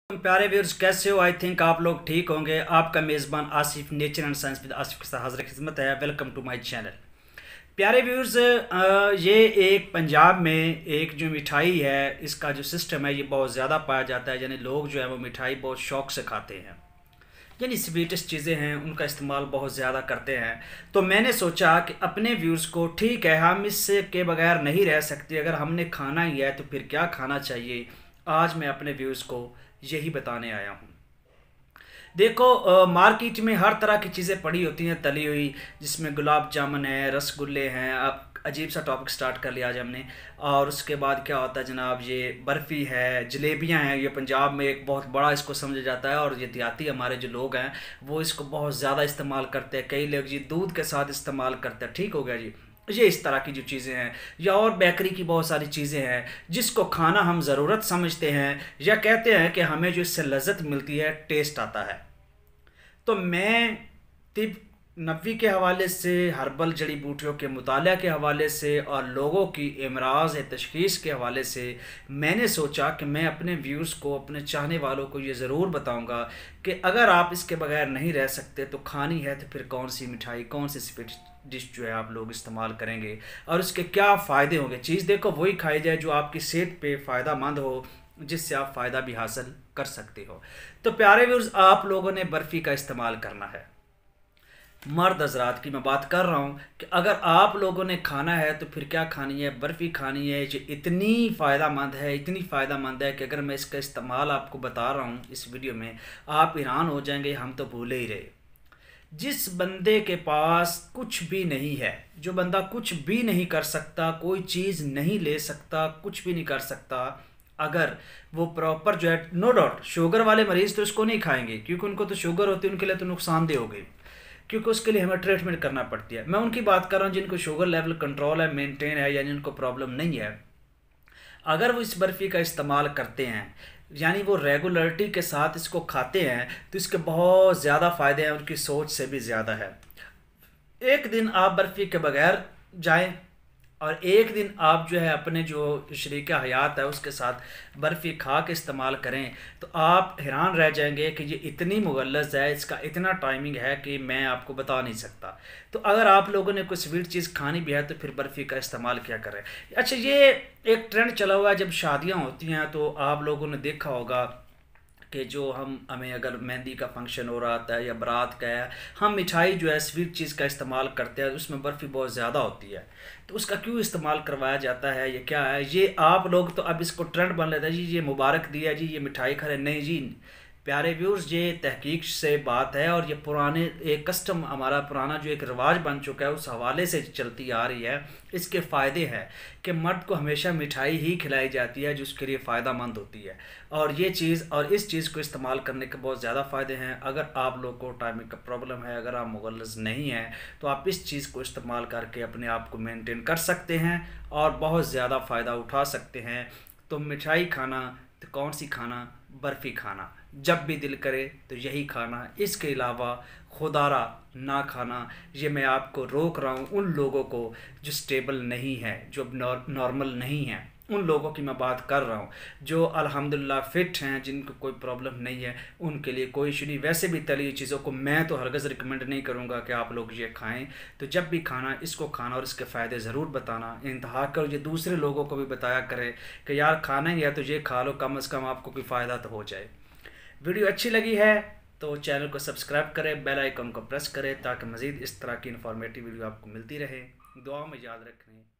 प्यारे व्यूअर्स, कैसे हो? आई थिंक आप लोग ठीक होंगे। आपका मेज़बान Asif nature and science with Asif के साथ हाजिर खिदमत है। Welcome to my channel. प्यारे व्यूअर्स, ये एक पंजाब में एक जो मिठाई है, इसका जो सिस्टम है ये बहुत ज़्यादा पाया जाता है। यानी लोग जो है वो मिठाई बहुत शौक़ से खाते हैं, यानी स्वीटेस्ट चीज़ें हैं उनका इस्तेमाल बहुत ज़्यादा करते हैं। तो मैंने सोचा कि अपने व्यूज़ को, ठीक है हम इससे के बगैर नहीं रह सकते, अगर हमने खाना ही है तो फिर क्या खाना चाहिए, आज मैं अपने व्यूज़ को यही बताने आया हूँ। देखो, मार्केट में हर तरह की चीज़ें पड़ी होती हैं तली हुई, जिसमें गुलाब जामुन है, रसगुल्ले हैं। अब अजीब सा टॉपिक स्टार्ट कर लिया आज हमने। और उसके बाद क्या होता है जनाब, ये बर्फ़ी है, जलेबियाँ हैं। ये पंजाब में एक बहुत बड़ा इसको समझा जाता है, और ये देहाती हमारे जो लोग हैं वो इसको बहुत ज़्यादा इस्तेमाल करते हैं। कई लोग जी दूध के साथ इस्तेमाल करते हैं। ठीक हो गया जी। ये इस तरह की जो चीज़ें हैं, या और बेकरी की बहुत सारी चीज़ें हैं जिसको खाना हम ज़रूरत समझते हैं, या कहते हैं कि हमें जो इससे लज़्ज़त मिलती है, टेस्ट आता है। तो मैं तिब नबवी के हवाले से, हर्बल जड़ी बूटियों के मुताला के हवाले से, और लोगों की इमराज तशख़ीस के हवाले से मैंने सोचा कि मैं अपने व्यूज़ को, अपने चाहने वालों को ये ज़रूर बताऊंगा कि अगर आप इसके बगैर नहीं रह सकते तो खानी है तो फिर कौन सी मिठाई, कौन सी स्वीट डिश जो है आप लोग इस्तेमाल करेंगे, और उसके क्या फ़ायदे होंगे। चीज़ देखो वही खाई जाए जो आपकी सेहत पे फ़ायदा मंद हो, जिससे आप फ़ायदा भी हासिल कर सकते हो। तो प्यारे व्यूअर्स, आप लोगों ने बर्फ़ी का इस्तेमाल करना है। मर्द हजरात की मैं बात कर रहा हूँ कि अगर आप लोगों ने खाना है तो फिर क्या खानी है, बर्फ़ी खानी है। जो इतनी फ़ायदा मंद है, इतनी फ़ायदा मंद है कि अगर मैं इसका इस्तेमाल आपको बता रहा हूँ इस वीडियो में, आप हैरान हो जाएंगे, हम तो भूले ही रहे। जिस बंदे के पास कुछ भी नहीं है, जो बंदा कुछ भी नहीं कर सकता, कोई चीज़ नहीं ले सकता, कुछ भी नहीं कर सकता, अगर वो प्रॉपर जो है, नो डाउट शुगर वाले मरीज़ तो इसको नहीं खाएंगे क्योंकि उनको तो शुगर होती है, उनके लिए तो नुकसानदेह हो गई, क्योंकि उसके लिए हमें ट्रीटमेंट करना पड़ती है। मैं उनकी बात कर रहा हूँ जिनको शुगर लेवल कंट्रोल है, मेंटेन है, यानी उनको प्रॉब्लम नहीं है। अगर वो इस बर्फ़ी का इस्तेमाल करते हैं, यानी वो रेगुलरिटी के साथ इसको खाते हैं, तो इसके बहुत ज़्यादा फ़ायदे हैं, उनकी सोच से भी ज़्यादा है। एक दिन आप बर्फ़ी के बगैर जाएं, और एक दिन आप जो है अपने जो शरीक हयात है उसके साथ बर्फ़ी खा के इस्तेमाल करें, तो आप हैरान रह जाएंगे कि ये इतनी मुगल्लज़ है, इसका इतना टाइमिंग है कि मैं आपको बता नहीं सकता। तो अगर आप लोगों ने कोई स्वीट चीज़ खानी भी है तो फिर बर्फ़ी का इस्तेमाल क्या करें। अच्छा, ये एक ट्रेंड चला हुआ है, जब शादियाँ होती हैं तो आप लोगों ने देखा होगा कि जो हमें अगर मेहंदी का फंक्शन हो रहा होता है या बारात का है, हम मिठाई जो है स्वीट चीज़ का इस्तेमाल करते हैं, उसमें बर्फ़ी बहुत ज़्यादा होती है। तो उसका क्यों इस्तेमाल करवाया जाता है, ये क्या है, ये आप लोग तो अब इसको ट्रेंड बन लेता है जी, ये मुबारक दिया जी, ये मिठाई खा रहे। नहीं जी प्यारे व्यूअर्स, ये तहकीक से बात है, और ये पुराने एक कस्टम, हमारा पुराना जो एक रिवाज बन चुका है, उस हवाले से चलती आ रही है। इसके फ़ायदे हैं कि मर्द को हमेशा मिठाई ही खिलाई जाती है जो उसके लिए फ़ायदा मंद होती है, और ये चीज़, और इस चीज़ को इस्तेमाल करने के बहुत ज़्यादा फ़ायदे हैं। अगर आप लोग को टाइमिंग का प्रॉब्लम है, अगर आप मुगल्लज़ नहीं हैं, तो आप इस चीज़ को इस्तेमाल करके अपने आप को मेनटेन कर सकते हैं और बहुत ज़्यादा फ़ायदा उठा सकते हैं। तो मिठाई खाना तो कौन सी खाना, बर्फ़ी खाना, जब भी दिल करे तो यही खाना। इसके अलावा खुदारा ना खाना। ये मैं आपको रोक रहा हूँ उन लोगों को जो स्टेबल नहीं है, जो नॉर्मल नहीं है, उन लोगों की मैं बात कर रहा हूँ। जो अल्हम्दुलिल्लाह फ़िट हैं, जिनको कोई प्रॉब्लम नहीं है, उनके लिए कोई इशू नहीं। वैसे भी तली हुई चीज़ों को मैं तो हरगिज़ रिकमेंड नहीं करूँगा कि आप लोग ये खाएं। तो जब भी खाना, इसको खाना और इसके फ़ायदे ज़रूर बताना, इंतहा कर ये दूसरे लोगों को भी बताया करें कि यार खाना ही है तो ये खा लो, कम अज़ कम आपको कोई फ़ायदा तो हो जाए। वीडियो अच्छी लगी है तो चैनल को सब्सक्राइब करें, बेल आइकन को प्रेस करें, ताकि मज़ीद इस तरह की इन्फॉर्मेटिव वीडियो आपको मिलती रहे। दुआ में याद रखें।